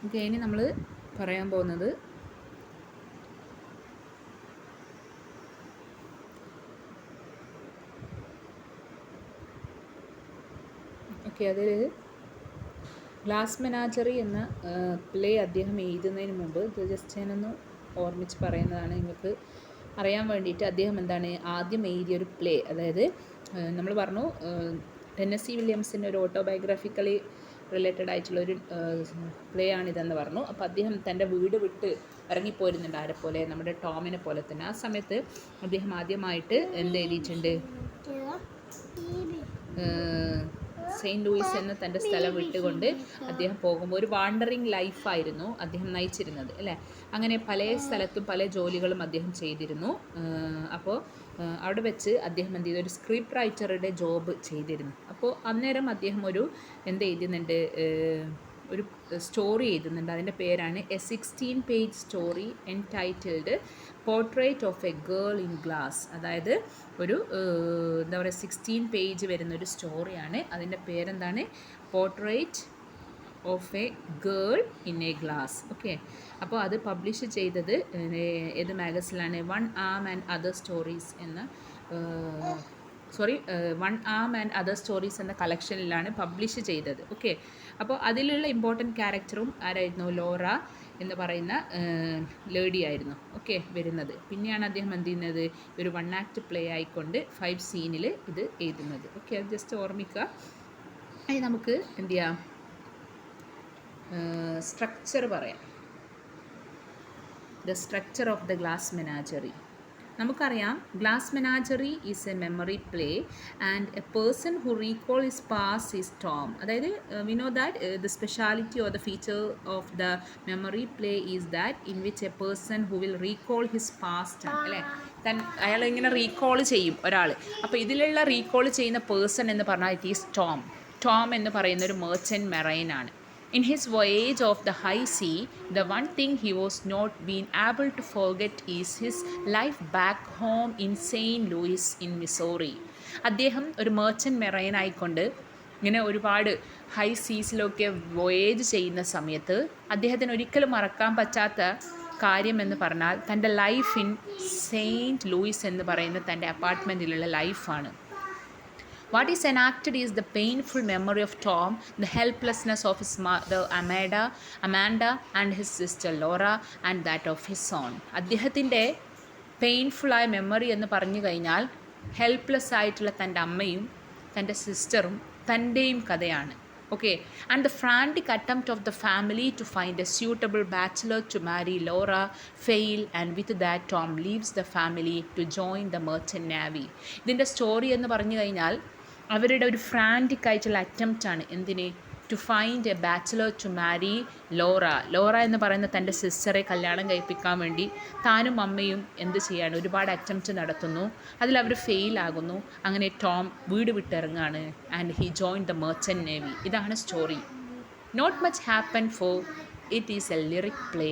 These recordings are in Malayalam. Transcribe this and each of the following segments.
ഓക്കെ, ഇനി നമ്മൾ പറയാൻ പോകുന്നത് അതിൽ ഗ്ലാസ് മെനാജറി എന്ന പ്ലേ അദ്ദേഹം എഴുതുന്നതിന് മുമ്പ് ഇത് ജസ്റ്റ് ഞാനൊന്ന് ഓർമ്മിച്ച് പറയുന്നതാണ് നിങ്ങൾക്ക് അറിയാൻ വേണ്ടിയിട്ട്. അദ്ദേഹം എന്താണ് ആദ്യം എഴുതിയൊരു പ്ലേ, അതായത് നമ്മൾ പറഞ്ഞു ടെന്നസി വില്യംസിൻ്റെ ഒരു ഓട്ടോബയോഗ്രാഫിക്കലി റിലേറ്റഡ് ആയിട്ടുള്ളൊരു പ്ലേ ആണിതെന്ന് പറഞ്ഞു. അപ്പോൾ അദ്ദേഹം തൻ്റെ വീട് വിട്ട് ഇറങ്ങിപ്പോരുന്നുണ്ട്, ആരെപ്പോലെ, നമ്മുടെ ടോമിനെ പോലെ തന്നെ. ആ സമയത്ത് അദ്ദേഹം ആദ്യമായിട്ട് എന്ത് എഴുതിയിട്ടുണ്ട്, സെയിൻറ്റ് ലൂയിസ് എന്ന തൻ്റെ സ്ഥലം വിട്ടുകൊണ്ട് അദ്ദേഹം പോകുമ്പോൾ ഒരു വാണ്ടറിങ് ലൈഫായിരുന്നു അദ്ദേഹം നയിച്ചിരുന്നത്, അല്ലേ? അങ്ങനെ പല സ്ഥലത്തും പല ജോലികളും അദ്ദേഹം ചെയ്തിരുന്നു. അപ്പോൾ അവിടെ വെച്ച് അദ്ദേഹം എന്ത് ചെയ്തു, ഒരു സ്ക്രിപ്റ്റ് റൈറ്ററുടെ ജോബ് ചെയ്തിരുന്നു. അപ്പോൾ അന്നേരം അദ്ദേഹം ഒരു എന്ത് എഴുതുന്നുണ്ട്, ഒരു സ്റ്റോറി എഴുതുന്നുണ്ട്. അതിൻ്റെ പേരാണ് A 16 page story entitled portrait of a girl in glass. അതായത് ഒരു എന്താ പറയുക 16 പേജ് വരുന്നൊരു സ്റ്റോറിയാണ്. അതിൻ്റെ പേരെന്താണ്, portrait of a girl in a glass. Okay, അപ്പോൾ അത് പബ്ലിഷ് ചെയ്തത് ഏത് മാഗസിനാണ്, one arm and other stories എന്ന one arm and other stories എന്ന കളക്ഷനിലാണ് പബ്ലിഷ് ചെയ്തത്. ഓക്കെ, അപ്പോൾ അതിലുള്ള ഇമ്പോർട്ടൻറ്റ് ക്യാരക്ടറും ആരായിരുന്നു, ലോറ എന്ന് പറയുന്ന ലേഡി ആയിരുന്നു. ഓക്കെ, വരുന്നത്. പിന്നെയാണ് അദ്ദേഹം എന്ത് ചെയ്യുന്നത്, ഒരു 1 ആക്ട് പ്ലേ ആയിക്കൊണ്ട് 5 സീനിൽ ഇത് എഴുതുന്നത്. ഓക്കെ, അത് ജസ്റ്റ് ഓർമ്മിക്കുക. അതിന് നമുക്ക് എന്ത് ചെയ്യാം, സ്ട്രക്ചർ പറയാം. The structure of the glass menagerie. നമുക്കറിയാം, glass menagerie is a memory play and a person who recall his past is Tom. അതായത് we know that the speciality or the feature of the memory play is that in which a person who will recall his past, അല്ലേ? അയാൾ ഇങ്ങനെ റീകോൾ ചെയ്യും ഒരാൾ. അപ്പോൾ ഇതിലുള്ള റീകോൾ ചെയ്യുന്ന പേഴ്സൺ എന്ന് പറഞ്ഞാൽ ഇറ്റ് ഈസ് ടോം. ടോം എന്ന് പറയുന്ന ഒരു merchant മെറൈനാണ്. In his voyage of the high sea, the one thing he was not been able to forget is his life back home in St. Louis in Missouri. അദ്ദേഹം ഒരു മെർച്ചൻ്റ് മെറൈൻ ആയിക്കൊണ്ട് ഇങ്ങനെ ഒരുപാട് ഹൈ സീസിലൊക്കെ വോയേജ് ചെയ്യുന്ന സമയത്ത് അദ്ദേഹത്തിന് ഒരിക്കലും മറക്കാൻ പറ്റാത്ത കാര്യം എന്ന് പറഞ്ഞാൽ തൻ്റെ ലൈഫ് ഇൻ സെയിൻറ്റ് ലൂയിസ് എന്ന് പറയുന്ന തൻ്റെ അപ്പാർട്ട്മെൻറ്റിലുള്ള ലൈഫാണ്. What is enacted is the painful memory of Tom, the helplessness of his mother Amanda and his sister Laura, and that of his son. അദ്ദേഹത്തിൻ്റെ പെയിൻഫുള്ളായ മെമ്മറി എന്ന് പറഞ്ഞു കഴിഞ്ഞാൽ ഹെൽപ്ലെസ് ആയിട്ടുള്ള തൻ്റെ അമ്മയും തൻ്റെ സിസ്റ്ററും തൻ്റെയും കഥയാണ്. Okay, and the frantic attempt of the family to find a suitable bachelor to marry Laura fail, and with that Tom leaves the family to join the merchant navy. ഇതിൻ്റെ സ്റ്റോറി എന്ന് പറഞ്ഞു കഴിഞ്ഞാൽ അവരുടെ ഒരു ഫ്രാൻറ്റിക് ആയിട്ടുള്ള അറ്റംപ്റ്റാണ്. എന്തിന്, to find a bachelor to marry Laura എന്ന് പറയുന്ന തൻ്റെ സിസ്റ്ററെ കല്യാണം കഴിപ്പിക്കാൻ വേണ്ടി താനും അമ്മയും എന്ത് ചെയ്യാണ്, ഒരുപാട് അറ്റംപ്റ്റ് നടത്തുന്നു. അതിലവർ ഫെയിലാകുന്നു. അങ്ങനെ ടോം വീട് വിട്ടിറങ്ങാണ്. And he join the merchant navy. ഇതാണ് story. Not much happen for it is a lyric play.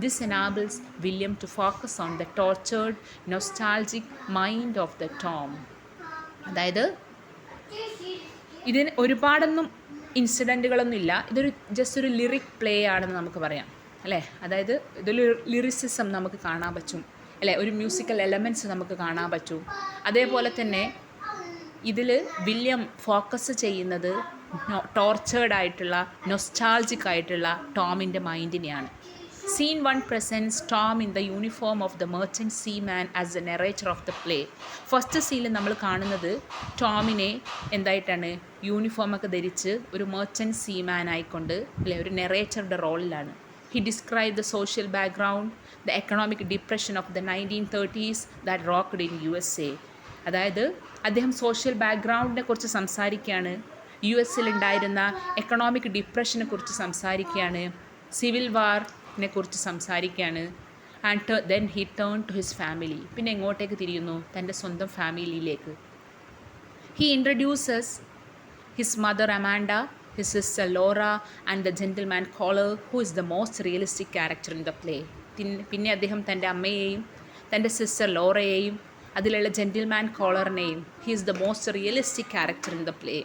This enables William to focus on the tortured, nostalgic mind of the Tom. അതായത് ഇതിന് ഒരുപാടൊന്നും ഇൻസിഡൻറ്റുകളൊന്നും ഇല്ല. ഇതൊരു ജസ്റ്റ് ഒരു ലിറിക് പ്ലേ ആണെന്ന് നമുക്ക് പറയാം, അല്ലേ? അതായത് ഇതിൽ ലിറിസിസം നമുക്ക് കാണാൻ പറ്റും, അല്ലേ? ഒരു മ്യൂസിക്കൽ എലമെൻറ്റ്സ് നമുക്ക് കാണാൻ പറ്റും. അതേപോലെ തന്നെ ഇതിൽ വില്യം ഫോക്കസ് ചെയ്യുന്നത് ടോർച്ചേർഡ് ആയിട്ടുള്ള, നൊസ്റ്റാൾജിക് ആയിട്ടുള്ള ടോമിൻ്റെ മൈൻഡിനെയാണ്. Scene 1 presents Tom in the uniform of the merchant seaman as the narrator of the play. First സീനിൽ നമ്മൾ കാണുന്നത് ടോമിനെ എന്തായിട്ടാണ്, യൂണിഫോമൊക്കെ ധരിച്ച് ഒരു മെർച്ചൻറ്റ് സീമാൻ ആയിക്കൊണ്ട്, അല്ലെ, ഒരു നെറേറ്ററുടെ റോളിലാണ്. He describe the social background, the economic depression of the 1930s that rocked in USA. അതായത് അദ്ദേഹം സോഷ്യൽ ബാക്ക്ഗ്രൗണ്ടിനെ കുറിച്ച് സംസാരിക്കുകയാണ്, US ഉണ്ടായിരുന്ന എക്കണോമിക് ഡിപ്രഷനെ കുറിച്ച് സംസാരിക്കുകയാണ്, സിവിൽ വാറിനെ കുറിച്ച് സംസാരിക്കുകയാണ്. And then he turn to his family. പിന്നെ എങ്ങോട്ടേക്ക് തിരിയുന്നു, തൻ്റെ സ്വന്തം ഫാമിലിയിലേക്ക്. He introduces his mother Amanda, his sister Laura and the gentleman caller who is the most realistic character in the play. പിന്നെ അദ്ദേഹം തൻ്റെ അമ്മയെയും തൻ്റെ സിസ്റ്റർ ലോറയെയും അതിലുള്ള ജെൻറ്റിൽമാൻ കോളറിനെയും, he is the most realistic character in the play.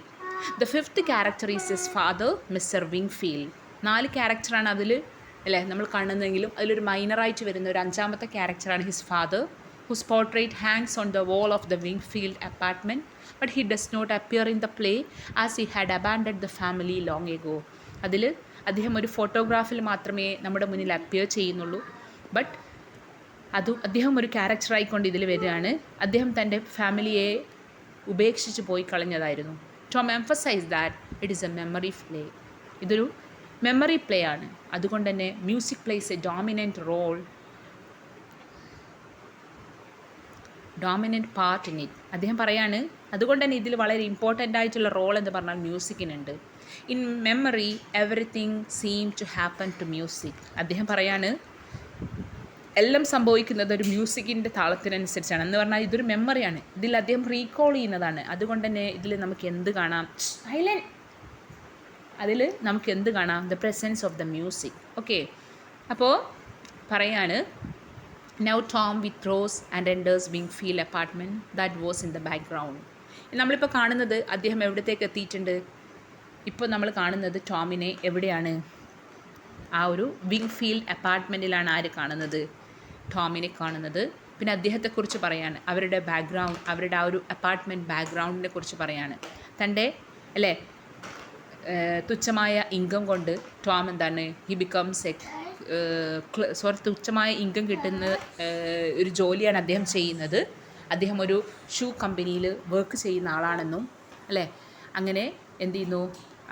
The fifth character is his father, Mr. Wingfield. 4 ക്യാരക്ടറാണ് അതിൽ അല്ലേ നമ്മൾ കാണുന്നതെങ്കിലും അതിലൊരു മൈനറായിട്ട് വരുന്ന ഒരു 5ാമത്തെ ക്യാരക്ടറാണ് his father, whose portrait hangs on the wall of the Wingfield apartment, but he does not appear in the play as he had abandoned the family long ago. അതിൽ അദ്ദേഹം ഒരു ഫോട്ടോഗ്രാഫിൽ മാത്രമേ നമ്മുടെ മുന്നിൽ അപ്പിയർ ചെയ്യുന്നുള്ളൂ. ബട്ട് അദ്ദേഹം ഒരു ക്യാരക്ടറായിക്കൊണ്ട് ഇതിൽ വരികയാണ്. അദ്ദേഹം തൻ്റെ ഫാമിലിയെ ഉപേക്ഷിച്ച് പോയി കളഞ്ഞതായിരുന്നു. Tom emphasize that it is a memory play. ഇതൊരു മെമ്മറി പ്ലേ ആണ്. അതുകൊണ്ട് തന്നെ music plays a dominant part in it. അദ്ദേഹം പറയാണ് അതുകൊണ്ട് തന്നെ ഇതിൽ വളരെ ഇമ്പോർട്ടൻ്റ് ആയിട്ടുള്ള റോൾ എന്ന് പറഞ്ഞാൽ മ്യൂസിക്കിനുണ്ട്. In memory everything seem to happen to music. അദ്ദേഹം പറയാണ് എല്ലാം സംഭവിക്കുന്നത് ഒരു മ്യൂസിക്കിൻ്റെ താളത്തിനനുസരിച്ചാണ്. എന്ന് പറഞ്ഞാൽ ഇതൊരു മെമ്മറിയാണ്. ഇതിൽ അദ്ദേഹം റീകോൾ ചെയ്യുന്നതാണ്. അതുകൊണ്ട് തന്നെ ഇതിൽ നമുക്ക് എന്ത് കാണാം? അതിൽ നമുക്ക് എന്ത് കാണാം? The presence of the music. Okay, അപ്പോൾ പറയാണ് now Tom withdraws and enters Wingfield apartment that was in the background. നമ്മളിപ്പോൾ കാണുന്നത് അദ്ദേഹം എവിടത്തേക്ക് എത്തിയിട്ടുണ്ട്? ഇപ്പോൾ നമ്മൾ കാണുന്നത് ടോമിനെ എവിടെയാണ്? ആ ഒരു വിങ്ഫീൽഡ് അപ്പാർട്ട്മെൻറ്റിലാണ് ആര് കാണുന്നത്? ടോമിനെ കാണുന്നത്. പിന്നെ അദ്ദേഹത്തെക്കുറിച്ച് പറയാണ്, അവരുടെ ബാക്ക്ഗ്രൗണ്ട്, അവരുടെ ആ ഒരു അപ്പാർട്ട്മെൻറ്റ് ബാക്ക്ഗ്രൗണ്ടിനെ കുറിച്ച് പറയാണ്. തൻ്റെ അല്ലേ തുച്ഛമായ ഇൻകം കൊണ്ട് ടോം എന്താണ് ഹി ബിക്കംസ് തുച്ഛമായ ഇൻകം കിട്ടുന്ന ഒരു ജോലിയാണ് അദ്ദേഹം ചെയ്യുന്നത്. അദ്ദേഹം ഒരു ഷൂ കമ്പനിയിൽ വർക്ക് ചെയ്യുന്ന ആളാണെന്നും അല്ലേ. അങ്ങനെ എന്ത് ചെയ്യുന്നു?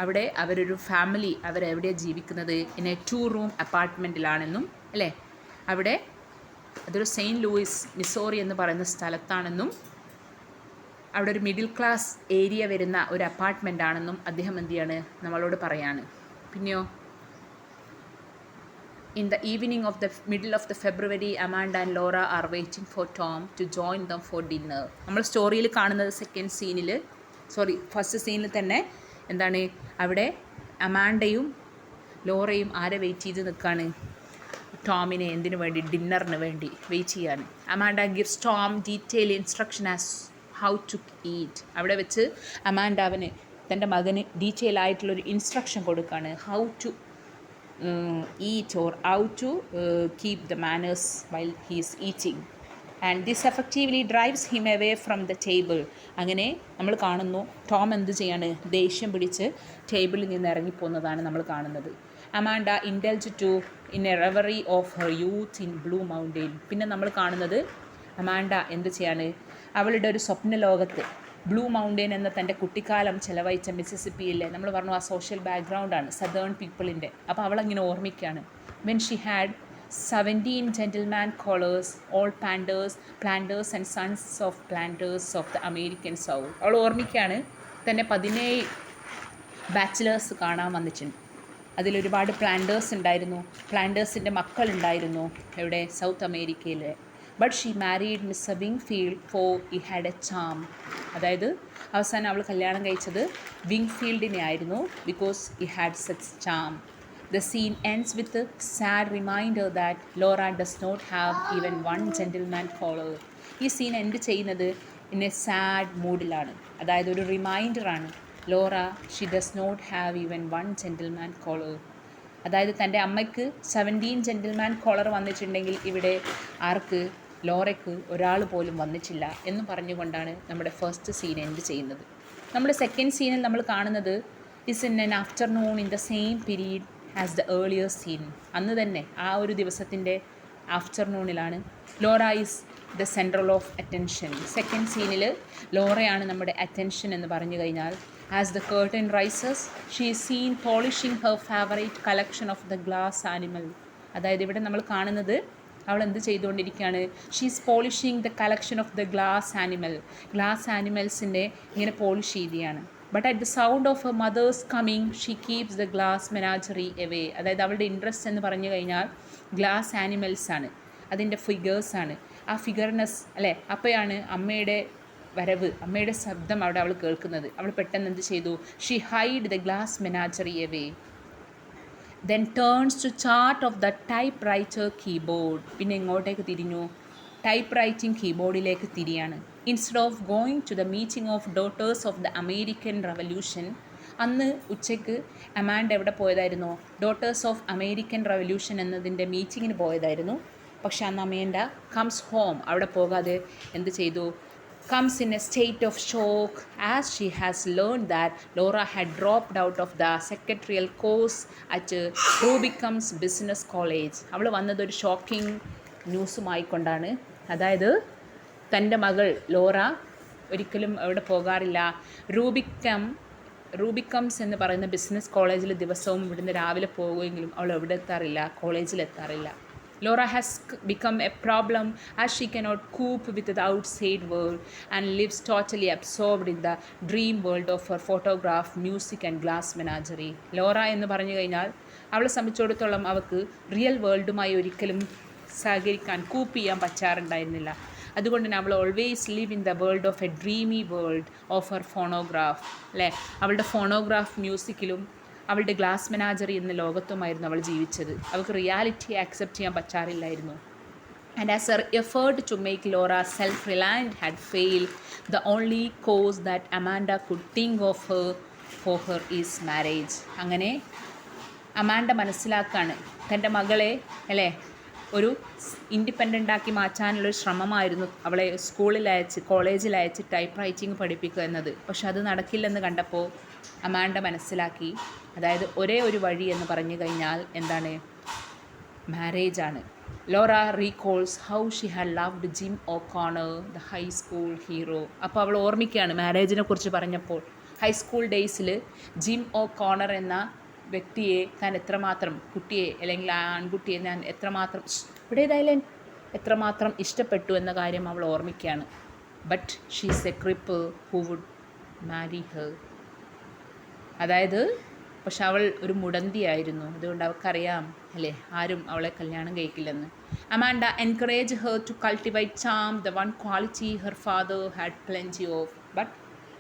അവിടെ അവരൊരു ഫാമിലി അവരെവിടെയാണ് ജീവിക്കുന്നത്? ഇൻ എ 2 റൂം അപ്പാർട്ട്മെൻറ്റിലാണെന്നും അല്ലേ. അവിടെ അതൊരു സെയിൻറ്റ് ലൂയിസ് മിസോറി എന്ന് പറയുന്ന സ്ഥലത്താണെന്നും അവിടെ ഒരു മിഡിൽ ക്ലാസ് ഏരിയ വരുന്ന ഒരു അപ്പാർട്ട്മെൻ്റ് ആണെന്നും അദ്ദേഹം എന്ത് ചെയ്യാണ്? നമ്മളോട് പറയാണ്. പിന്നെയോ in the evening of the middle of the February Amanda and Laura are waiting for Tom to join them for dinner. നമ്മൾ സ്റ്റോറിയിൽ കാണുന്നത് ഫസ്റ്റ് സീനിൽ തന്നെ എന്താണ്? അവിടെ അമാൻഡയും ലോറയും ആരെ വെയിറ്റ് ചെയ്ത് നിൽക്കുകയാണ്? ടോമിനെ എന്തിനു വേണ്ടി? ഡിന്നറിന് വേണ്ടി വെയിറ്റ് ചെയ്യാണ്. Amanda gives Tom detail instruction as how to eat. അവിടെ വെച്ച് അമാൻഡ അവന് തൻ്റെ മകന് ഡീറ്റെയിൽ ആയിട്ടുള്ളൊരു ഇൻസ്ട്രക്ഷൻ കൊടുക്കുകയാണ്. How to eat or how to keep the manners while he's eating. And this effectively drives him away from the table. അങ്ങനെ നമ്മൾ കാണുന്നു ടോം എന്ത് ചെയ്യാണ്? ദേഷ്യം പിടിച്ച് ടേബിളിൽ നിന്ന് ഇറങ്ങിപ്പോകുന്നതാണ് നമ്മൾ കാണുന്നത്. Amanda indulge to in a reverie of her youth in Blue Mountain. പിന്നെ നമ്മൾ കാണുന്നത് അമാൻഡ എന്ത് ചെയ്യാണ്? അവളുടെ ഒരു സ്വപ്ന ലോകത്ത് ബ്ലൂ മൗണ്ടെയിൻ എന്ന തൻ്റെ കുട്ടിക്കാലം ചെലവഴിച്ച മിസിസിപ്പിയിലെ നമ്മൾ പറഞ്ഞു ആ സോഷ്യൽ ബാക്ക്ഗ്രൗണ്ടാണ് സദേൺ പീപ്പിളിൻ്റെ. അപ്പോൾ അവളങ്ങനെ ഓർമ്മിക്കുകയാണ്. When she had 17 gentleman callers, all planters and sons of planters of the American South. അവൾ ഓർമ്മിക്കുകയാണ് തന്നെ 17 ബാച്ചിലേഴ്സ് കാണാൻ വന്നിട്ടുണ്ട്. അതിലൊരുപാട് പ്ലാന്റേഴ്സ് ഉണ്ടായിരുന്നു, പ്ലാന്റേഴ്സിൻ്റെ മക്കളുണ്ടായിരുന്നു എവിടെ? സൗത്ത് അമേരിക്കയിലെ. But she married Mr Wingfield for he had a charm. അതായത് അവസാനം അവൾ കല്യാണം കഴിച്ചത് വിങ്ഫീൽഡിനെ ആയിരുന്നു, because he had such charm. The scene ends with a sad reminder that Laura does not have even one gentleman caller. ഈ സീൻ എൻഡ് ചെയ്യുന്നത് ഇൻ എ സാഡ് മൂഡിലാണ്. അതായത് ഒരു റിമൈൻഡറാണ്. Laura she does not have even one gentleman caller. അതായത് തൻ്റെ അമ്മയ്ക്ക് 17 ജെൻറ്റിൽമാൻ കോളർ വന്നിട്ടുണ്ടെങ്കിൽ ഇവിടെ ആർക്ക്? ലോറയ്ക്ക് ഒരാൾ പോലും വന്നിട്ടില്ല എന്ന് പറഞ്ഞുകൊണ്ടാണ് നമ്മുടെ ഫസ്റ്റ് സീൻ എൻഡ് ചെയ്യുന്നത്. നമ്മുടെ സെക്കൻഡ് സീനിൽ നമ്മൾ കാണുന്നത് is in an afternoon in the same period as the earlier scene. അന്ന് തന്നെ ആ ഒരു ദിവസത്തിൻ്റെ ആഫ്റ്റർനൂണിലാണ്. Laura is the central of attention. Second സീനിൽ ലോറയാണ് നമ്മുടെ അറ്റൻഷൻ എന്ന് പറഞ്ഞു കഴിഞ്ഞാൽ, as the curtain rises she is seen polishing her favourite collection of the glass animal. അതായത് ഇവിടെ നമ്മൾ കാണുന്നത് അവൾ എന്ത് ചെയ്തുകൊണ്ടിരിക്കുകയാണ്? She is polishing the collection of the glass animal. Glass ആനിമൽസിൻ്റെ ഇങ്ങനെ പോളിഷ് ചെയ്യുകയാണ്. But at the sound of a mother's coming she keeps the glass menagerie away. അതായത് അവളുടെ ഇൻട്രസ്റ്റ് എന്ന് പറഞ്ഞു കഴിഞ്ഞാൽ ഗ്ലാസ് ആനിമൽസാണ്, അതിൻ്റെ ഫിഗേഴ്സാണ്. ആ ഫിഗർനെസ് അല്ലേ, അപ്പോഴാണ് അമ്മയുടെ വരവ്, അമ്മയുടെ ശബ്ദം അവിടെ അവൾ കേൾക്കുന്നത്. അവൾ പെട്ടെന്ന് എന്ത് ചെയ്തു? She hide the glass menagerie away, then turns to chart of the typewriter keyboard. പിന്നെ എങ്ങോട്ടേക്ക് തിരിഞ്ഞു? ടൈപ്പ് റൈറ്റിംഗ് കീബോർഡിലേക്ക് തിരിയാണ്. Instead of going to the meeting of Daughters of the American Revolution, അന്ന് ഉച്ചയ്ക്ക് അമാൻഡ എവിടെ പോയതായിരുന്നു? ഡോട്ടേഴ്സ് ഓഫ് അമേരിക്കൻ റവല്യൂഷൻ എന്നതിൻ്റെ മീറ്റിങ്ങിന് പോയതായിരുന്നു. പക്ഷെ അന്ന് അമേൻഡ കംസ് ഹോം അവിടെ പോകാതെ എന്ത് ചെയ്തു? comes in a state of shock as she has learned that Laura had dropped out of the secretarial course at Rubicam's Business College. അവൾ വന്നത് ഒരു ഷോക്കിംഗ് ന്യൂസുമായിക്കൊണ്ടാണ്. അതായത് തൻ്റെ മകൾ ലോറ ഒരിക്കലും അവിടെ പോകാറില്ല. റൂബിക്കംസ് എന്ന് പറയുന്ന ബിസിനസ് കോളേജിൽ ദിവസവും ഇവിടുന്ന് രാവിലെ പോകുമെങ്കിലും അവൾ എവിടെ എത്താറില്ല, കോളേജിൽ എത്താറില്ല. Laura has become a problem as she cannot cope with the outside world and lives totally absorbed in the dream world of her photograph, music and glass menagerie. Laura എന്ന് പറഞ്ഞു കഴിഞ്ഞാൽ അവളെ സംബന്ധിച്ചിടത്തോളം അവൾക്ക് റിയൽ വേൾഡുമായി ഒരിക്കലും സഹകരിക്കാൻ ചെയ്യാൻ പറ്റാറുണ്ടായിരുന്നില്ല. അതുകൊണ്ട് തന്നെ അവൾ always live in the world of A dreamy world of her phonograph, അല്ലേ? അവളുടെ ഫോണോഗ്രാഫ് മ്യൂസിക്കിലും അവളുടെ ഗ്ലാസ് മെനാജറി എന്ന ലോകത്തുമായിരുന്നു അവൾ ജീവിച്ചത്. അവൾക്ക് റിയാലിറ്റി ആക്സെപ്റ്റ് ചെയ്യാൻ പറ്റാറില്ലായിരുന്നു. And as her effort to make Laura self reliant had failed, the only cause that Amanda could think of her for her is marriage. അങ്ങനെ അമാൻഡ മനസ്സിലാക്കാണ് തൻ്റെ മകളെ, അല്ലേ, ഒരു ഇൻഡിപെൻഡൻ്റ് ആക്കി മാറ്റാനുള്ളൊരു ശ്രമമായിരുന്നു അവളെ സ്കൂളിൽ അയച്ച് കോളേജിൽ അയച്ച് ടൈപ്പ് റൈറ്റിംഗ് പഠിപ്പിക്കുക എന്നത്. പക്ഷെ അത് നടക്കില്ലെന്ന് കണ്ടപ്പോൾ അമാൻഡ മനസ്സിലാക്കി, അതായത് ഒരേ ഒരു വഴി എന്ന് പറഞ്ഞു കഴിഞ്ഞാൽ എന്താണ്? മാരേജാണ്. Laura recalls how she had loved Jim O'Connor, the high school hero. അപ്പോൾ അവൾ ഓർമ്മിക്കുകയാണ് മാരേജിനെ കുറിച്ച് പറഞ്ഞപ്പോൾ. ഹൈസ്കൂൾ ഡേയ്സിൽ ജിം ഓക്കോണർ എന്ന വ്യക്തിയെ താൻ എത്രമാത്രം, കുട്ടിയെ അല്ലെങ്കിൽ ആ ആൺകുട്ടിയെ ഞാൻ എത്രമാത്രം ഇഷ്ടപ്പെട്ടു എന്ന കാര്യം അവൾ ഓർമ്മിക്കുകയാണ്. But she's a cripple who would marry her. അതായത് പക്ഷെ അവൾ ഒരു മുടന്തിയായിരുന്നു, അതുകൊണ്ട് അവൾക്കറിയാം, അല്ലേ, ആരും അവളെ കല്യാണം കഴിക്കില്ലെന്ന്. Amanda encourage her to cultivate charm, the one quality her father had plenty of. But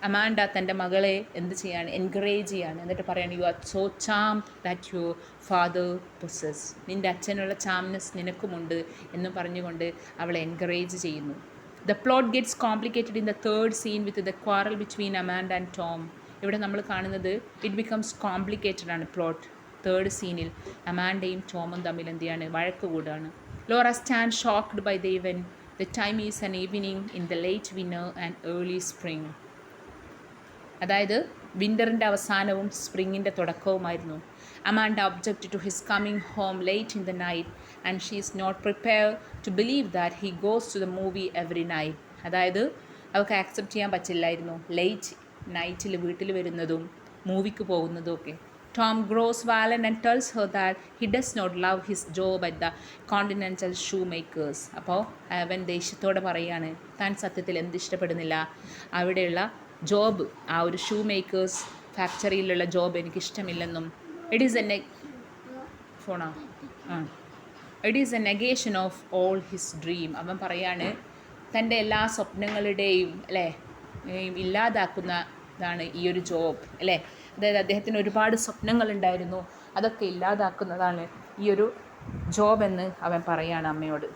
Amanda തൻ്റെ മകളെ എന്ത് ചെയ്യാണ്? എൻകറേജ് ചെയ്യാണ്. എന്നിട്ട് പറയാണ്, you are so charm that your father possess. നിൻ്റെ അച്ഛനുള്ള ചാംനെസ് നിനക്കുമുണ്ട് എന്ന് പറഞ്ഞുകൊണ്ട് അവളെ എൻകറേജ് ചെയ്യുന്നു. The plot gets complicated in the third scene with the quarrel between Amanda and Tom. ഇവിടെ നമ്മൾ കാണുന്നത് ഇറ്റ് ബിക്കംസ് കോംപ്ലിക്കേറ്റഡ് ആണ് പ്ലോട്ട്. തേർഡ് സീനിൽ അമാൻഡയും ടോമും തമ്മിൽ എന്ത് ചെയ്യാണ്? വഴക്ക് കൂടാണ്. Laura stand shocked by the event. The time is an evening in the late winter and early spring. അതായത് വിൻ്ററിൻ്റെ അവസാനവും സ്പ്രിങ്ങിൻ്റെ തുടക്കവുമായിരുന്നു. Amanda object to his coming home late in the night and she is not prepare to believe that he goes to the movie every night. അതായത് അവൾക്ക് ആക്സെപ്റ്റ് ചെയ്യാൻ പറ്റില്ലായിരുന്നു ലേറ്റ് നൈറ്റിൽ വീട്ടിൽ വരുന്നതും മൂവിക്ക് പോകുന്നതും ഒക്കെ. Tom grows violent and tells her that he does not love his job at the continental shoemakers. അപ്പോൾ അവൻ ദേഷ്യത്തോടെ പറയാണ് താൻ സത്യത്തിൽ എന്ത് ഇഷ്ടപ്പെടുന്നില്ല? അവിടെയുള്ള ജോബ്, ആ ഒരു ഷൂ മേക്കേഴ്സ് ഫാക്ടറിയിലുള്ള ജോബ് എനിക്കിഷ്ടമില്ലെന്നും. It is a negation of all his dream. അവൻ പറയാണ് തൻ്റെ എല്ലാ സ്വപ്നങ്ങളുടെയും, അല്ലേ, ഇല്ലാതാക്കുന്നതാണ് ഈ ഒരു ജോബ്, അല്ലേ. അതായത് അദ്ദേഹത്തിന് ഒരുപാട് സ്വപ്നങ്ങളുണ്ടായിരുന്നു, അതൊക്കെ ഇല്ലാതാക്കുന്നതാണ് ഈ ഒരു ജോബ് എന്ന് അവൻ പറയാണ് അമ്മയോട്.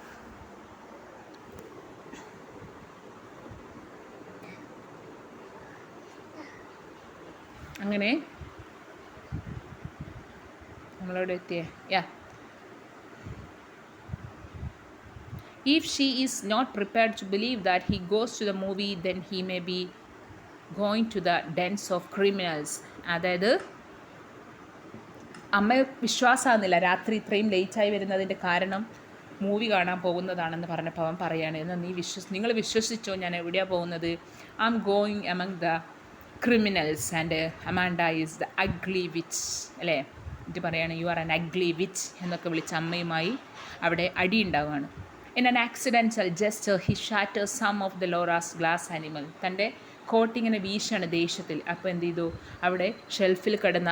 അങ്ങനെ നമ്മളവിടെ എത്തിയേ. If she is not prepared to believe that he goes to the movie, then he may be going to the dens of criminals. അതായത് അമ്മ വിശ്വാസമാകുന്നില്ല രാത്രി ഇത്രയും ലേറ്റായി വരുന്നതിൻ്റെ കാരണം മൂവി കാണാൻ പോകുന്നതാണെന്ന് പറഞ്ഞപ്പോൾ അവൻ പറയാണ്, എന്നാൽ നിങ്ങൾ വിശ്വസിച്ചോ ഞാൻ എവിടെയാണ് പോകുന്നത്? I am going among the criminals and Amanda is the ugly witch, അല്ലേ. ഇത് പറയാണ് you are an ugly witch എന്നൊക്കെ വിളിച്ച് അമ്മയുമായി അവിടെ അടി ഉണ്ടാവുകയാണ്. In an accidental gesture he shatter some of the Laura's glass animal. തൻ്റെ കോട്ടിങ്ങനെ വീശാണ് ദേഷ്യത്തിൽ. അപ്പോൾ എന്ത് ചെയ്തു? അവിടെ ഷെൽഫിൽ കിടന്ന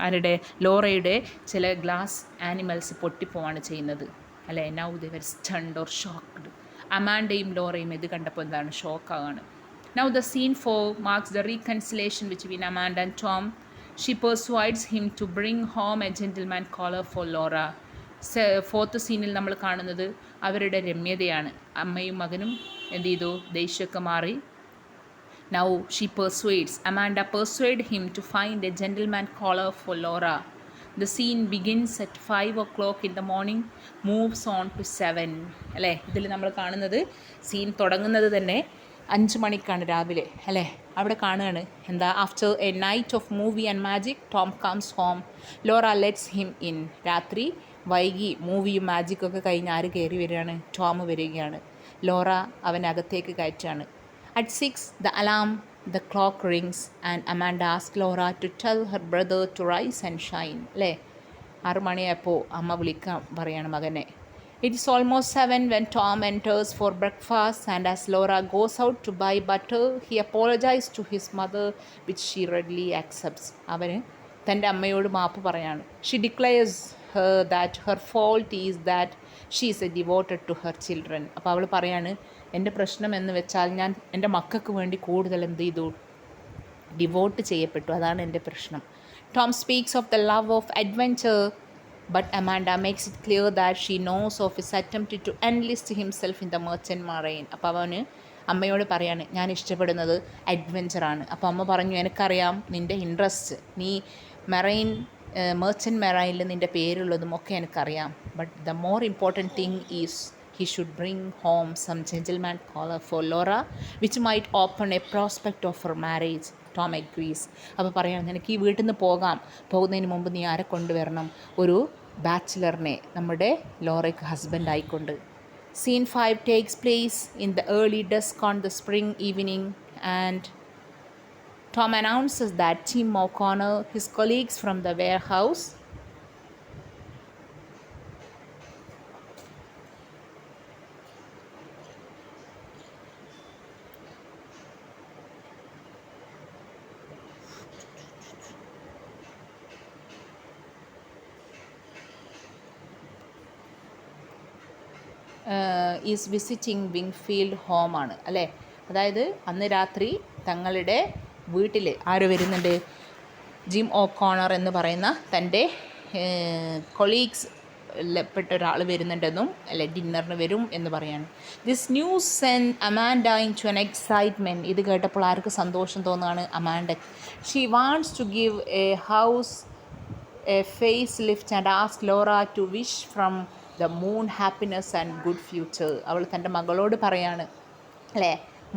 ആരുടെ, ലോറയുടെ ചില ഗ്ലാസ് ആനിമൽസ് പൊട്ടിപ്പോവാണ് ചെയ്യുന്നത്, അല്ലേ. Now they were stunned or shocked. അമാൻഡയും ലോറയും ഇത് കണ്ടപ്പോൾ എന്താണ്? ഷോക്കാണ്. Now the scene 4 marks the reconciliation between Amanda and Tom. She persuades him to bring home a gentleman caller for Laura. Fourth സീനിൽ നമ്മൾ കാണുന്നത് അവരുടെ രമ്യതയാണ്. അമ്മയും മകനും എന്ത് ചെയ്തു? ദേഷ്യമൊക്കെ മാറി Now she persuades, Amanda persuades him to find a gentleman caller for Laura. The scene begins at 5 o'clock in the morning, moves on to 7. അല്ലേ, ഇതിൽ നമ്മൾ കാണുന്നത് സീൻ തുടങ്ങുന്നത് തന്നെ 5 മണിക്കാണ് രാവിലെ. അല്ലേ, അവിടെ കാണുകയാണ് എന്താ, after a night of movie and magic Tom comes home, Laura lets him in. രാത്രി വൈകി മൂവിയും മാജിക്കൊക്കെ കഴിഞ്ഞ് ആര് കയറി വരികയാണ്? ടോം വരികയാണ്. Laura അവനകത്തേക്ക് കയറ്റാണ്. At 6, the clock rings and Amanda asks Laura to tell her brother to rise and shine. അല്ലേ, 6 മണിയായപ്പോൾ അമ്മ വിളിക്കാൻ പറയാണ് മകനെ. It is almost 7 when Tom enters for breakfast, and as Laura goes out to buy butter, he apologizes to his mother, which she readily accepts. അവന് തൻ്റെ അമ്മയോട് മാപ്പ് പറയാണ്. She declares her that her fault is that she is devoted to her children. അപ്പോൾ അവൾ പറയാണ്, എൻ്റെ പ്രശ്നം എന്ന് വെച്ചാൽ ഞാൻ എൻ്റെ മക്കൾക്ക് വേണ്ടി കൂടുതൽ എന്ത് ചെയ്തു, ഡിവോട്ട് ചെയ്യപ്പെട്ടു, അതാണ് എൻ്റെ പ്രശ്നം. Tom speaks of the love of adventure, but Amanda makes it clear that she knows of his attempt to enlist himself in the merchant marine. അപ്പോൾ അവന് അമ്മയോട് പറയാണ്, ഞാൻ ഇഷ്ടപ്പെടുന്നത് അഡ്വെഞ്ചറാണ്. അപ്പോൾ അമ്മ പറഞ്ഞു, എനിക്കറിയാം നിൻ്റെ ഇൻട്രസ്റ്റ്, നീ മെർച്ചൻ്റ് മെറൈനിൽ നിൻ്റെ പേരുള്ളതും ഒക്കെ എനിക്കറിയാം. But the more important thing is he should bring home some gentleman caller for Laura, which might open a prospect of her marriage. Tom agrees. അപ്പോൾ പറയാം, നിനക്ക് ഈ വീട്ടിൽ നിന്ന് പോകുന്നതിന് മുമ്പ് നീ ആരെ കൊണ്ടുവരണം? ഒരു ബാച്ചിലറിനെ നമ്മുടെ ലോറയ്ക്ക് ഹസ്ബൻഡ് ആയിക്കൊണ്ട്. Scene 5 takes place in the early dusk on the spring evening, and Tom announces that Tim O'Connor, his colleagues from the warehouse, is visiting Wingfield ഹോമാണ്. അല്ലേ, അതായത് അന്ന് രാത്രി തങ്ങളുടെ വീട്ടിൽ ആര് വരുന്നുണ്ട്? ജിം ഓക്കോണർ എന്ന് പറയുന്ന തൻ്റെ കൊളീഗ്സ് പെട്ട ഒരാൾ വരുന്നുണ്ടെന്നും അല്ലെ ഡിന്നറിന് വരും എന്ന് പറയാണ്. This news send Amanda into an excitement. ഇത് കേട്ടപ്പോൾ ആർക്ക് സന്തോഷം തോന്നുകയാണ്? Amanda. She wants to give a house a face lift and ask Laura to wish from the moon happiness and good future. അവൾ തൻ്റെ മകളോട് പറയാണ്, അല്ലേ,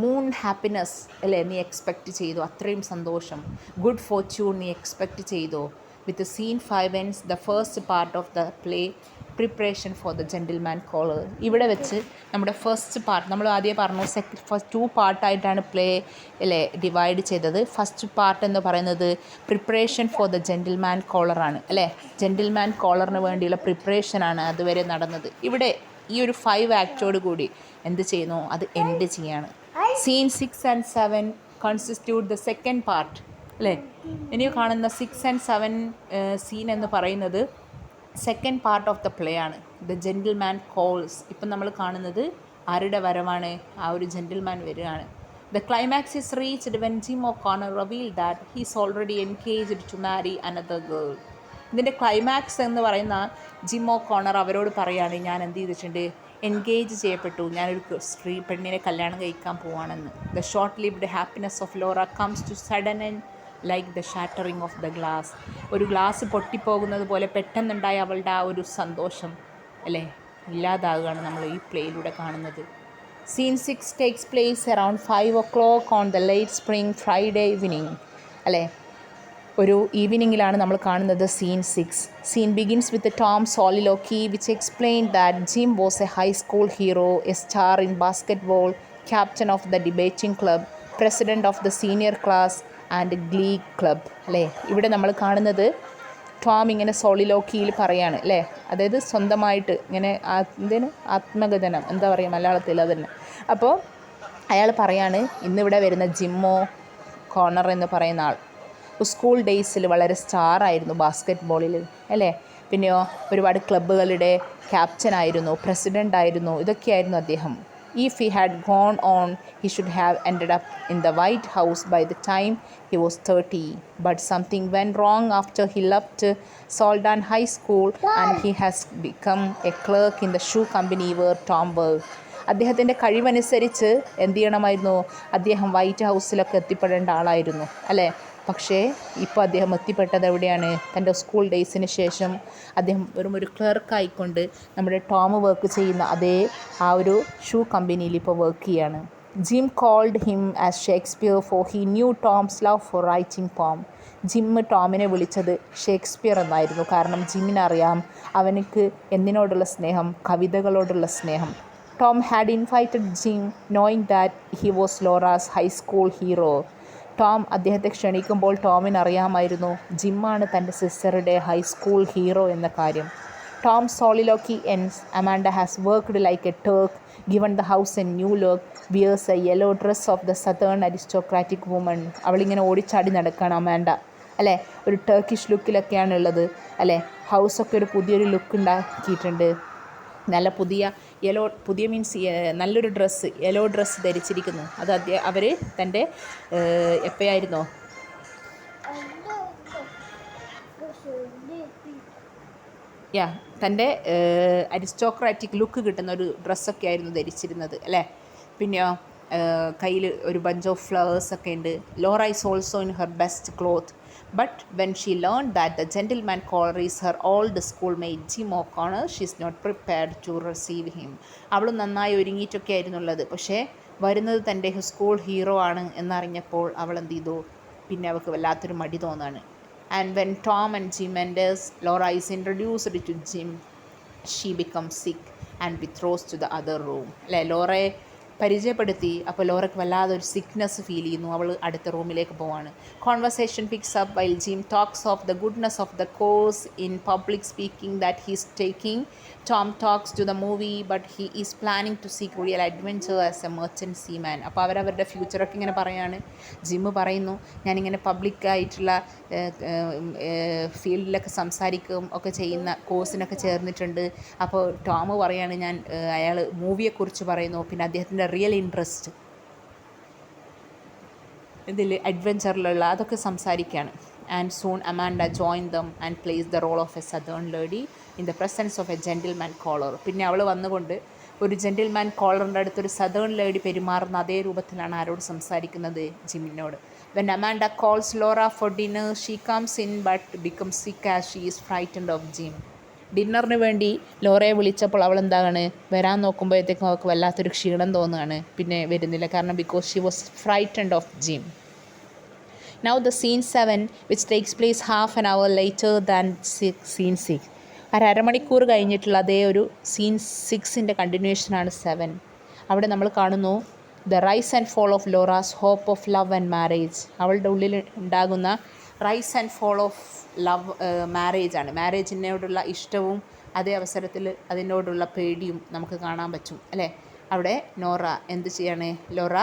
മൂൺ ഹാപ്പിനെസ് അല്ലേ നീ എക്സ്പെക്റ്റ് ചെയ്തു, അത്രയും സന്തോഷം. ഗുഡ് ഫോർച്യൂൺ നീ എക്സ്പെക്റ്റ് ചെയ്തു. With scene 5 ends the first part of the play, preparation for the gentleman caller. ഇവിടെ വെച്ച് നമ്മുടെ ഫസ്റ്റ് പാർട്ട്, നമ്മൾ ആദ്യം പറഞ്ഞു ഫസ്റ്റ് 2 പാർട്ടായിട്ടാണ് പ്ലേ അല്ലേ ഡിവൈഡ് ചെയ്തത്. ഫസ്റ്റ് പാർട്ട് എന്ന് പറയുന്നത് പ്രിപ്പറേഷൻ ഫോർ ദ ജെൻറ്റിൽമാൻ കോളറാണ് അല്ലേ. ജെൻറ്റിൽമാൻ കോളറിന് വേണ്ടിയുള്ള പ്രിപ്പറേഷനാണ് അതുവരെ നടന്നത്. ഇവിടെ ഈ ഒരു 5 ആക്റ്റോട് കൂടി എന്ത് ചെയ്യുന്നു, അത് എൻഡ് ചെയ്യാണ്. Scene 6 and 7 constitute the second part അല്ലേ. ഇനി കാണുന്ന 6 and 7 സീൻ എന്ന് പറയുന്നത് second part of the play ആണ്. The gentleman calls. ഇപ്പം നമ്മൾ കാണുന്നത് ആരുടെ വരവാണ്? ആ ഒരു ജെൻറ്റിൽമാൻ വരികയാണ്. The climax is reached when Jim O'Connor revealed that he's already engaged to marry another girl. ഇതിൻ്റെ ക്ലൈമാക്സ് എന്ന് പറയുന്ന ജിം ഒക്കോണർ അവരോട് പറയുകയാണ്, ഞാൻ എന്ത് ചെയ്തിട്ടുണ്ട്, എൻഗേജ് ചെയ്യപ്പെട്ടു, ഞാനൊരു പെണ്ണിനെ കല്യാണം കഴിക്കാൻ പോവാണെന്ന്. The short lived happiness of Laura comes to sudden and like the shattering of the glass. ഒരു ഗ്ലാസ് പൊട്ടിപ്പോകുന്നത് പോലെ പെട്ടെന്നുണ്ടായ അവളുടെ ആ ഒരു സന്തോഷം അല്ലേ ഇല്ലാതാകുകയാണ് നമ്മൾ ഈ പ്ലേയിലൂടെ കാണുന്നത്. Scene 6 takes place around 5 o'clock on the late spring Friday evening അല്ലേ. ഒരു ഈവനിങ്ങിലാണ് നമ്മൾ കാണുന്നത് scene 6. Scene begins with Tom soliloquy which explain that Jim was a high school hero, a star in basketball, captain of the debating club, president of the senior class and glee club അല്ലേ. ഇവിടെ നമ്മൾ കാണുന്നത് ടോം ഇങ്ങനെ സോളിലോക്കിയിൽ പറയാണ് അല്ലേ, അതായത് സ്വന്തമായിട്ട് ഇങ്ങനെ ആത്മകഥനം എന്താ പറയുക മലയാളത്തിൽ അതന്നെ. അപ്പോൾ അയാൾ പറയാണ്, ഇന്നിവിടെ വരുന്ന ജിമ്മോ കോർണർ എന്ന് പറയുന്ന ആൾ സ്കൂൾ ഡേയ്സിൽ വളരെ സ്റ്റാറായിരുന്നു ബാസ്കറ്റ് ബോളിൽ അല്ലേ. പിന്നെയോ ഒരുപാട് ക്ലബ്ബുകളുടെ ക്യാപ്റ്റനായിരുന്നു, പ്രസിഡൻ്റായിരുന്നു, ഇതൊക്കെയായിരുന്നു അദ്ദേഹം. If he had gone on, he should have ended up in the White House by the time he was 30. But something went wrong after he left Soldan High School and he has become a clerk in the shoe company where Tom worked. അദ്ദേഹത്തിൻ്റെ കഴിവനുസരിച്ച് എന്ത് ചെയ്യണമായിരുന്നു, അദ്ദേഹം വൈറ്റ് ഹൗസിലൊക്കെ എത്തിപ്പെടേണ്ട ആളായിരുന്നു അല്ലേ. പക്ഷേ ഇപ്പോൾ അദ്ദേഹം എത്തിപ്പെട്ടത് എവിടെയാണ്? തൻ്റെ സ്കൂൾ ഡേയ്സിന് ശേഷം അദ്ദേഹം വെറും ഒരു ക്ലർക്കായിക്കൊണ്ട് നമ്മുടെ ടോം വർക്ക് ചെയ്യുന്ന അതേ ആ ഒരു ഷൂ കമ്പനിയിൽ ഇപ്പോൾ വർക്ക് ചെയ്യാണ്. Jim called him as Shakespeare for he knew Tom's love for writing poem. Jim ടോമിനെ വിളിച്ചത് ഷേക്സ്പിയർ എന്നായിരുന്നു. കാരണം ജിമ്മിനറിയാം അവനക്ക് എന്തിനോടുള്ള സ്നേഹം, കവിതകളോടുള്ള സ്നേഹം. Tom had invited Jim knowing that he was Laura's high school hero. Tom അദ്ദേഹത്തെ ക്ഷണിക്കുമ്പോൾ ടോമിനറിയാമായിരുന്നു ജിമ്മാണ് തൻ്റെ സിസ്റ്ററുടെ ഹൈസ്കൂൾ ഹീറോ എന്ന കാര്യം. Tom soliloquy ends Amanda has worked like a Turk, given the house a new look, wears a yellow dress of the southern aristocratic woman. അവളിങ്ങനെ ഓടിച്ചാടി നടക്കുകയാണ് അമാൻഡ അല്ലേ. ഒരു ടർക്കിഷ് ലുക്കിലൊക്കെയാണ് ഉള്ളത് അല്ലേ. ഹൗസൊക്കെ ഒരു പുതിയൊരു ലുക്ക് ഉണ്ടാക്കിയിട്ടുണ്ട്. നല്ല പുതിയ മീൻസ് നല്ലൊരു ഡ്രസ്സ്, യെല്ലോ ഡ്രസ്സ് ധരിച്ചിരിക്കുന്നു. അത് അവർ തൻ്റെ എപ്പോഴായിരുന്നോ തൻ്റെ അരിസ്റ്റോക്രാറ്റിക് ലുക്ക് കിട്ടുന്ന ഒരു ഡ്രസ്സൊക്കെ ആയിരുന്നു ധരിച്ചിരുന്നത് അല്ലേ. പിന്നെയോ കയ്യിൽ ഒരു ബഞ്ച് ഓഫ് ഫ്ലവേഴ്സൊക്കെ ഉണ്ട്. Laura is also in her best cloth, but when she learn that the gentleman caller is her old school mate Jim O'Connor, she is not prepared to receive him. അവൾ നന്നായി ഒരുങ്ങിയിട്ടൊക്കെ ആയിരുന്നുള്ളത്. പക്ഷേ വരുന്നത് തൻ്റെ സ്കൂൾ ഹീറോ ആണ് എന്നറിഞ്ഞപ്പോൾ അവൾ എന്ത് ചെയ്തു, പിന്നെ അവൾക്ക് വല്ലാത്തൊരു മടി തോന്നാണ്. And when Tom and Jim enters, Laura is introduced to Jim. She becomes sick and withdraws to the other room. അല്ലേ, ലോറയെ പരിചയപ്പെടുത്തി. അപ്പോൾ ലോറയ്ക്ക് വല്ലാതെ ഒരു സിക്നെസ് ഫീൽ ചെയ്യുന്നു. അവൾ അടുത്ത റൂമിലേക്ക് പോവാണ്. Conversation picks up while Jim talks of the goodness of the course in public speaking that he's taking. Tom talks to the movie but he is planning to seek real adventure as a merchant seaman. അപ്പോൾ അവരവരുടെ ഫ്യൂച്ചറൊക്കെ ഇങ്ങനെ പറയാണ്. ജിമ്മ് പറയുന്നു ഞാനിങ്ങനെ പബ്ലിക്കായിട്ടുള്ള ഫീൽഡിലൊക്കെ സംസാരിക്കും ഒക്കെ ചെയ്യുന്ന കോഴ്സിനൊക്കെ ചേർന്നിട്ടുണ്ട്. അപ്പോൾ ടോം പറയാണ് അയാൾ മൂവിയെക്കുറിച്ച് പറയുന്നു. പിന്നെ അദ്ദേഹത്തിൻ്റെ റിയൽ ഇൻട്രസ്റ്റ് ഇതിൽ അഡ്വെഞ്ചറിലുള്ള അതൊക്കെ സംസാരിക്കുകയാണ്. And soon Amanda join them and plays the role of a southern lady in the presence of a gentleman caller. പിന്നെ അവൾ വന്നുകൊണ്ട് ഒരു ജെൻറ്റിൽമാൻ കോളറിൻ്റെ അടുത്തൊരു സദേൺ ലേഡി പെരുമാറുന്ന അതേ രൂപത്തിലാണ് ആരോട് സംസാരിക്കുന്നത്, ജിമ്മിനോട്. When Amanda calls Laura for dinner she comes in but become sick as she is frightened of Jim. ഡിന്നറിന് വേണ്ടി ലോറയെ വിളിച്ചപ്പോൾ അവൾ എന്താണ് വരാൻ നോക്കുമ്പോഴത്തേക്കും അവൾക്ക് വല്ലാത്തൊരു ക്ഷീണം തോന്നുകയാണ്. പിന്നെ വരുന്നില്ല. കാരണം because she was frightened of Jim. Now the scene 7 which takes place half an hour later than scene 6. അരമണിക്കൂർ കഴിഞ്ഞിട്ടുള്ള അതേ ഒരു സീൻ 6ൻ്റെ കണ്ടിന്യൂഷനാണ് 7. അവിടെ നമ്മൾ കാണുന്നു the rise and fall of Laura's hope of love and marriage. അവളുടെ ഉള്ളിൽ ഉണ്ടാകുന്ന rise and fall of love മാരേജാണ്. മാരേജിനോടുള്ള ഇഷ്ടവും അതേ അവസരത്തിൽ അതിനോടുള്ള പേടിയും നമുക്ക് കാണാൻ പറ്റും അല്ലേ. അവിടെ നോറ എന്ത് ചെയ്യാണ്, Laura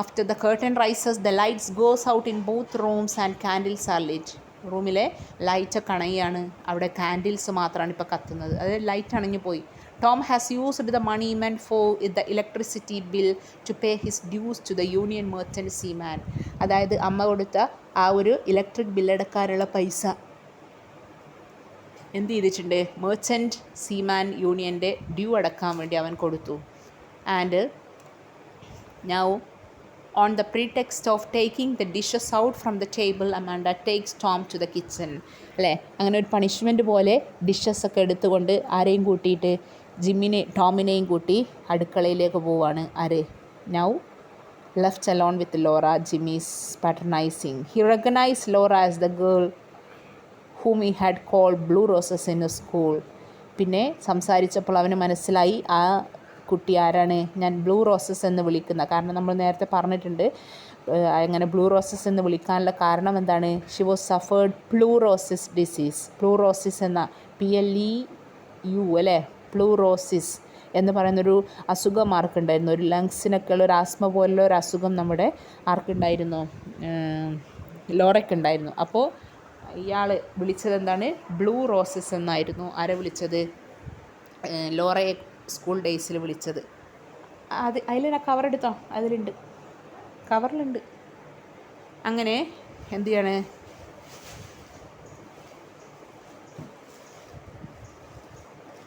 after the curtain rises the lights goes out in both rooms and candles are lit. റൂമിലെ ലൈറ്റൊക്കെ അണയുകയാണ്. അവിടെ കാൻഡിൽസ് മാത്രമാണ് ഇപ്പോൾ കത്തുന്നത്. അതായത് ലൈറ്റ് അണഞ്ഞു പോയി. Tom has used the money meant for the electricity bill to pay his dues to the Union Merchant Seaman. അതായത് അമ്മ കൊടുത്ത ആ ഒരു ഇലക്ട്രിക് ബില്ലടക്കാനുള്ള പൈസ എന്ത് ചെയ്തിട്ടുണ്ട്, മെർച്ചൻറ്റ് സീമാൻ യൂണിയൻ്റെ ഡ്യൂ അടക്കാൻ വേണ്ടി അവൻ കൊടുത്തു. And now on the pretext of taking the dishes out from the table, Amanda takes Tom to the kitchen. അല്ലേ, അങ്ങനെ ഒരു പണിഷ്മെൻറ്റ് പോലെ ഡിഷസൊക്കെ എടുത്തുകൊണ്ട് ആരെയും കൂട്ടിയിട്ട് ടോമിനെയും കൂട്ടി അടുക്കളയിലേക്ക് പോവാണ്. ആര്? Now left alone with Laura, Jimmy is patronising. He recognised Laura as the girl whom he had called blue roses in his school. പിന്നെ സംസാരിച്ചപ്പോൾ അവന് മനസ്സിലായി ആ കുട്ടി ആരാണ് ഞാൻ ബ്ലൂ റോസസ് എന്ന് വിളിക്കുന്ന. കാരണം നമ്മൾ നേരത്തെ പറഞ്ഞിട്ടുണ്ട് അങ്ങനെ ബ്ലൂ റോസസ് എന്ന് വിളിക്കാനുള്ള കാരണം എന്താണ്, ഷി വാസ് സഫേർഡ് പ്ലൂറോസിസ് ഡിസീസ്. പ്ലൂറോസിസ് എന്ന PLEU അല്ലേ, പ്ലൂറോസിസ് എന്ന് പറയുന്നൊരു അസുഖം ആർക്കുണ്ടായിരുന്നു, ഒരു ലങ്സിനൊക്കെ ഉള്ള ഒരു ആസ്മ പോലുള്ള ഒരു അസുഖം നമ്മുടെ ആർക്കുണ്ടായിരുന്നു, ലോറയ്ക്കുണ്ടായിരുന്നു. അപ്പോൾ ഇയാൾ വിളിച്ചത് എന്താണ്, ബ്ലൂ റോസസ് എന്നായിരുന്നു. ആരെ വിളിച്ചത്, ലോറയെ സ്കൂൾ ഡേയ്സിൽ വിളിച്ചത്. അതിൽ ഞാൻ കവർ എടുത്തോ, അതിലുണ്ട്, കവറിലുണ്ട്. അങ്ങനെ എന്ത് ചെയ്യാണ്,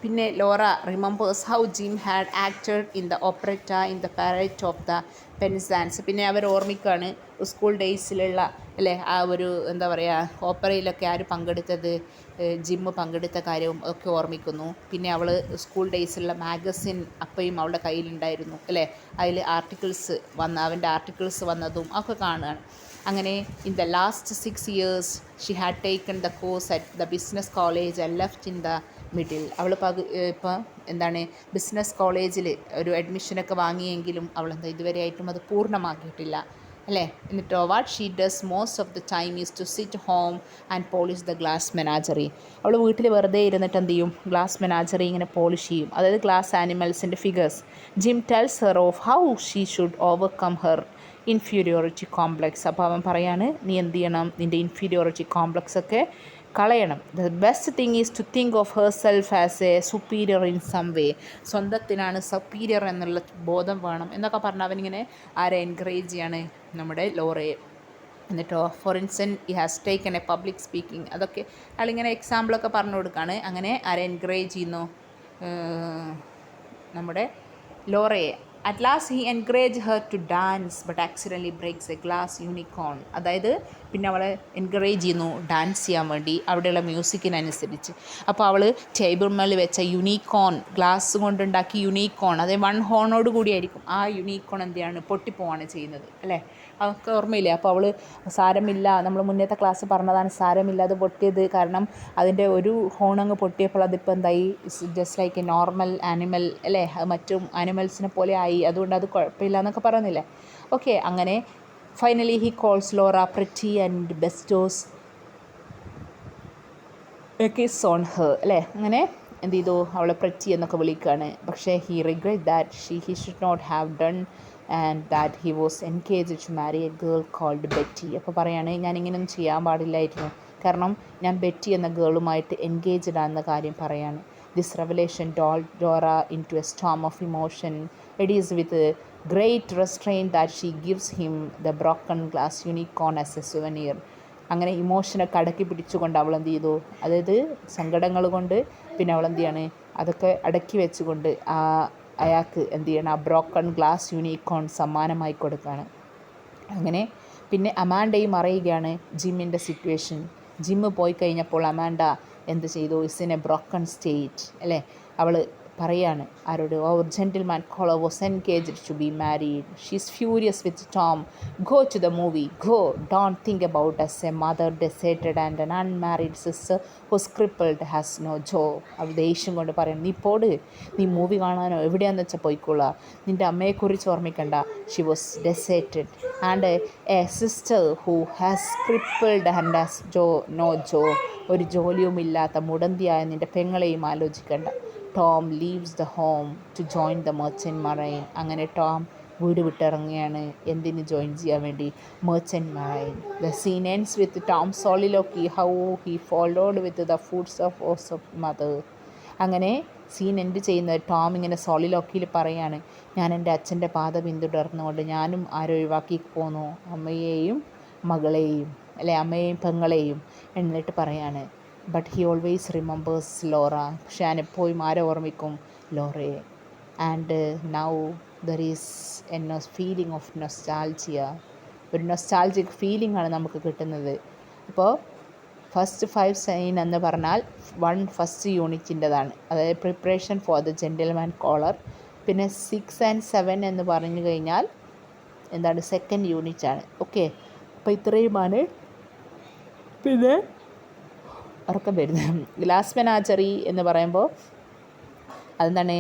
പിന്നെ Laura remembers how Jim had acted in the operetta in the Pirates of ദ പെൻസാൻസ്. പിന്നെ അവർ ഓർമ്മിക്കുകയാണ് സ്കൂൾ ഡേയ്സിലുള്ള അല്ലേ ആ ഒരു എന്താ പറയുക ഓപ്പറയിലൊക്കെ ആര് പങ്കെടുത്തത്, ജിമ്മ് പങ്കെടുത്ത കാര്യവും ഒക്കെ ഓർമ്മിക്കുന്നു. പിന്നെ അവൾ സ്കൂൾ ഡേയ്സിലുള്ള മാഗസിൻ അപ്പയും അവളുടെ കയ്യിലുണ്ടായിരുന്നു അല്ലേ, അതിൽ അവൻ്റെ ആർട്ടിക്കിൾസ് വന്നതും ഒക്കെ കാണുകയാണ്. അങ്ങനെ in the last 6 years she had taken the course at the business college and left in the middle. അവൾ ഇപ്പോൾ എന്താണ് ബിസിനസ് കോളേജിൽ ഒരു അഡ്മിഷനൊക്കെ വാങ്ങിയെങ്കിലും അവളെന്താ ഇതുവരെയായിട്ടും അത് പൂർണ്ണമാക്കിയിട്ടില്ല അല്ലേ. എന്നിട്ടോ what she does most of the time is to sit home and polish the glass menagerie. അവൾ വീട്ടിൽ വെറുതെ ഇരുന്നിട്ട് എന്ത് ചെയ്യും, ഗ്ലാസ് മെനാജറി ഇങ്ങനെ പോളിഷ് ചെയ്യും, അതായത് ഗ്ലാസ് ആനിമൽസിൻ്റെ figures. Jim tells her of how she should overcome her inferiority complex. അപ്പോൾ അവൻ പറയാണ് നീ എന്ത് ചെയ്യണം, നിൻ്റെ ഇൻഫീരിയോറിറ്റി കോംപ്ലക്സ് ഒക്കെ കളയണം. The best thing is to think of herself as a superior in some way. സ്വന്തത്തിനാണ് സപ്പീരിയർ എന്നുള്ള ബോധം വേണം എന്നൊക്കെ പറഞ്ഞ് അവനിങ്ങനെ ആരെ എൻകറേജ് ചെയ്യാണ്, നമ്മുടെ ലോറയെ. എന്നിട്ടോ ഫോർ ഇൻസ്റ്റൻസ് ഈ has taken A public speaking, അതൊക്കെ അയാളിങ്ങനെ എക്സാമ്പിളൊക്കെ പറഞ്ഞു കൊടുക്കുകയാണ്. അങ്ങനെ ആരെ എൻകറേജ് ചെയ്യുന്നു, നമ്മുടെ ലോറയെ. At last he encourage her to dance but accidentally breaks a glass unicorn. അതായത് പിന്നെ അവളെ എൻകറേജ് ചെയ്യുന്നു ഡാൻസ് ചെയ്യാൻ വേണ്ടി അവിടെയുള്ള മ്യൂസിക്കിനനുസരിച്ച്. അപ്പോൾ അവൾ ടേബിൾ മേൽ വെച്ച യൂണിക്കോൺ, ഗ്ലാസ് കൊണ്ടുണ്ടാക്കി യൂണിക്കോൺ, അതായത് 1 ഹോണോട് കൂടിയായിരിക്കും, ആ യൂണിക്കോൺ എന്ത് ചെയ്യാണ് പൊട്ടിപ്പോവാണ് ചെയ്യുന്നത് അല്ലേ. അതൊക്കെ ഓർമ്മയില്ലേ. അപ്പോൾ അവൾ സാരമില്ല, നമ്മൾ മുന്നത്തെ ക്ലാസ് പറഞ്ഞതാണ് സാരമില്ല അത് പൊട്ടിയത്, കാരണം അതിൻ്റെ ഒരു ഹോണങ്ങ് പൊട്ടിയപ്പോൾ അതിപ്പോൾ എന്തായി, just like A normal animal അല്ലേ, അത് മറ്റു ആനിമൽസിനെ പോലെ ആയി, അതുകൊണ്ട് അത് കുഴപ്പമില്ല എന്നൊക്കെ പറയുന്നില്ലേ. ഓക്കെ, അങ്ങനെ finally he calls Laura pretty and bestows a kiss on her അല്ലേ. അങ്ങനെ എന്ത് ചെയ്തു, അവളെ പ്രിറ്റി എന്നൊക്കെ വിളിക്കുകയാണ്. പക്ഷേ he regret that he should not have done and that he was engaged to marry a girl called Betty. അപ്പോൾ പറയാണ് ഞാനിങ്ങനെയൊന്നും ചെയ്യാൻ പാടില്ലായിരുന്നു, കാരണം ഞാൻ ബെറ്റി എന്ന ഗേളുമായിട്ട് എൻഗേജ്ഡ് ആണെന്ന കാര്യം പറയാണ്. This revelation Dora into a storm of emotion. It is with great restraint that she gives him the broken glass unicorn as a souvenir. അങ്ങനെ ഇമോഷനൊക്കെ അടക്കി പിടിച്ചുകൊണ്ട് അവൾ എന്ത് ചെയ്തു, അതായത് സങ്കടങ്ങൾ കൊണ്ട് പിന്നെ അവൾ എന്ത് ചെയ്യാണ്, അതൊക്കെ അടക്കി വെച്ചുകൊണ്ട് അയാൾക്ക് എന്ത് ചെയ്യണം, ആ ബ്രോക്കൺ ഗ്ലാസ് യൂണിക്കോൺ സമ്മാനമായി കൊടുക്കുകയാണ്. അങ്ങനെ പിന്നെ അമാൻഡയും അറിയുകയാണ് ജിമ്മിൻ്റെ സിറ്റുവേഷൻ. ജിമ്മ് പോയി കഴിഞ്ഞപ്പോൾ അമാൻഡ എന്ത് ചെയ്തു, is in a broken state അല്ലേ. അവൾ പറയാണ് ആരോട്, അവർ gentleman caller was engaged to be married. She is furious with Tom. Go to the movie, go, don't think about us a mother deserted and an unmarried sister whose crippled has no job. അവൾ ദേഷ്യം കൊണ്ട് പറയണം, നീ പോട്, നീ മൂവി കാണാനോ എവിടെയാണെന്ന് വെച്ചാൽ പോയിക്കൊള്ളുക, നിൻ്റെ അമ്മയെക്കുറിച്ച് ഓർമ്മിക്കണ്ട. She was deserted and a sister who has crippled and has no job. ഒരു ജോലിയുമില്ലാത്ത മുടന്തിയായ നിൻ്റെ പെങ്ങളെയും ആലോചിക്കണ്ട. Tom leaves the home to join the merchant marine. അങ്ങനെ ടോം വീട് വിട്ടിറങ്ങുകയാണ്, എന്തിന് ജോയിൻ ചെയ്യാൻ വേണ്ടി, merchant marine. The scene ends with Tom soliloquy how he followed with the foods of mother. അങ്ങനെ സീൻ എൻഡ് ചെയ്യുന്നത് ടോം ഇങ്ങനെ സോളിലോക്കിയിൽ പറയാണ്, ഞാൻ എൻ്റെ അച്ഛൻ്റെ പാത പിന്തുടർന്നുകൊണ്ട് ഞാനും ആരോ ഒഴിവാക്കി പോന്നു, അമ്മയെയും മകളെയും അല്ലെ, അമ്മയെയും പെങ്ങളെയും. എന്നിട്ട് പറയാണ് but he always remembers Laura. പക്ഷെ ഞാൻ എപ്പോഴും ആരെ ഓർമ്മിക്കും, ലോറയെ. And now there is a feeling of nostalgia. ഒരു നൊസ്റ്റാൾജിക് ഫീലിംഗ് ആണ് നമുക്ക് കിട്ടുന്നത്. അപ്പോൾ ഫസ്റ്റ് 5 സൈൻ എന്ന് പറഞ്ഞാൽ 1 ഫസ്റ്റ് യൂണിറ്റിൻ്റെതാണ്, അതായത് preparation for the gentleman caller. പിന്നെ 6 and 7 എന്ന് പറഞ്ഞു കഴിഞ്ഞാൽ എന്താണ്, സെക്കൻഡ് യൂണിറ്റാണ്. ഓക്കെ, അപ്പോൾ ഇത്രയുമാണ്. പിന്നെ ഉറക്കം വരുന്നത് ഗ്ലാസ് മെനാജറി എന്ന് പറയുമ്പോൾ അതെന്താണ്,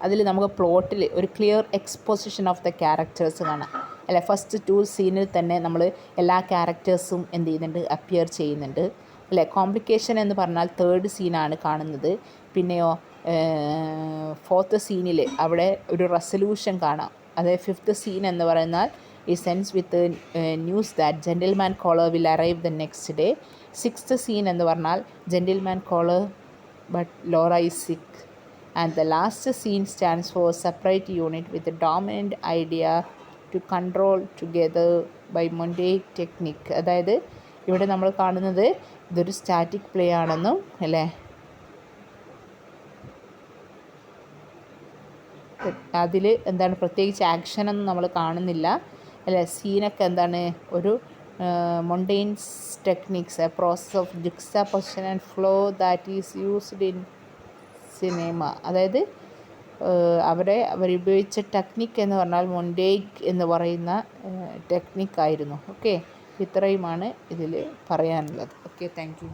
അതിൽ നമുക്ക് പ്ലോട്ടിൽ ഒരു clear exposition of the characters കാണാം അല്ലെ. ഫസ്റ്റ് 2 സീനിൽ തന്നെ നമ്മൾ എല്ലാ ക്യാരക്ടേഴ്സും എന്ത് ചെയ്യുന്നുണ്ട്, അപ്പിയർ ചെയ്യുന്നുണ്ട് അല്ലേ. കോംപ്ലിക്കേഷൻ എന്ന് പറഞ്ഞാൽ 3rd സീനാണ് കാണുന്നത്. പിന്നെയോ 4th സീനിൽ അവിടെ ഒരു റെസൊല്യൂഷൻ കാണാം. അതായത് 5th സീൻ എന്ന് പറയുന്നാൽ ഈ sense with news that gentleman caller will arrive the next day. 6th scene എന്ന് പറഞ്ഞാൽ gentleman caller but Laura is sick. And the last scene stands for separate unit with dominant idea to control together by montage technique. അതായത് ഇവിടെ നമ്മൾ കാണുന്നത് ഇതൊരു സ്റ്റാറ്റിക് പ്ലേ ആണെന്നും അല്ലേ, അതിൽ എന്താണ് പ്രത്യേകിച്ച് ആക്ഷനൊന്നും നമ്മൾ കാണുന്നില്ല അല്ലേ. സീനൊക്കെ എന്താണ് ഒരു montages techniques, a process of juxtaposition and flow that is used in cinema. അതായത് അവരുപയോഗിച്ച ടെക്നിക്ക് എന്ന് പറഞ്ഞാൽ മൊണ്ടെയ്ക് എന്ന് പറയുന്ന ടെക്നിക്കായിരുന്നു. ഓക്കെ, ഇത്രയുമാണ് ഇതിൽ പറയാനുള്ളത്. Okay, thank you.